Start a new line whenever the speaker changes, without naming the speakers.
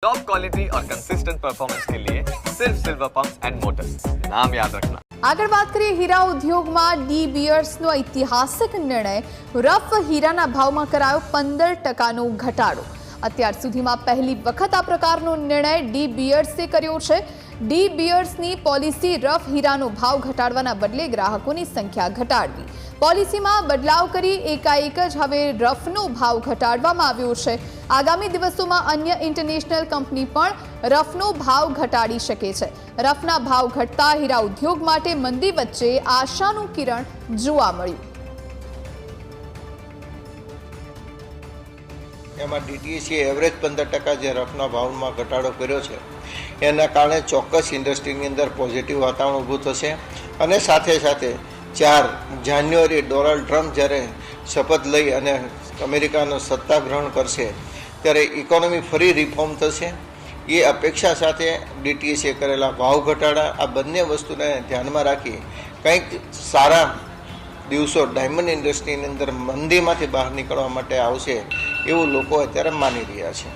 Top quality और consistent performance के लिए सिर्फ सिल्वर पंप्स एंड मोटर्स, नाम याद रखना।
આગળ વાત કરીએ હીરા ઉદ્યોગમાં ડી બીયર્સનો ઐતિહાસિક નિર્ણય રફ હીરાના ભાવમાં કરાયો 15% ઘટાડો। અત્યાર સુધીમાં પહેલી વખત આ પ્રકારનો નિર્ણય ડી બીયર્સે કર્યો છે। ડી બીયર્સની પોલિસી રફ હીરાનો ભાવ ઘટાડવાના બદલે ગ્રાહકોની સંખ્યા ઘટાડવી। પોલિસીમાં બદલાવ કરી એકાએક જ હવે રફનો ભાવ ઘટાડવામાં આવ્યો છે। આગામી દિવસોમાં અન્ય ઇન્ટરનેશનલ કંપની પણ રફનો ભાવ ઘટાડી શકે છે। રફના ભાવ ઘટતા હીરા ઉદ્યોગ માટે મંદી વચ્ચે આશાનું કિરણ જોવા મળ્યું।
એમાં ડીટીએસીએ એવરેજ 15% જે રફના ભાવમાં ઘટાડો કર્યો છે એના કારણે ચોક્કસ ઇન્ડસ્ટ્રીની અંદર પોઝિટિવ વાતાવરણ ઊભું થશે અને સાથે સાથે 4 જાન્યુઆરી ડોનાલ્ડ ટ્રમ્પ જ્યારે શપથ લઈ અને અમેરિકાનો સત્તા ગ્રહણ કરશે ત્યારે ઇકોનોમી ફરી રિફોર્મ થશે। એ અપેક્ષા સાથે ડીટીએસીએ કરેલા ભાવ ઘટાડા આ બંને વસ્તુને ધ્યાનમાં રાખી કંઈક સારા દિવસો ડાયમંડ ઇન્ડસ્ટ્રીની અંદર મંદીમાંથી બહાર નીકળવા માટે આવશે એવું લોકો અત્યારે માની રહ્યા છે।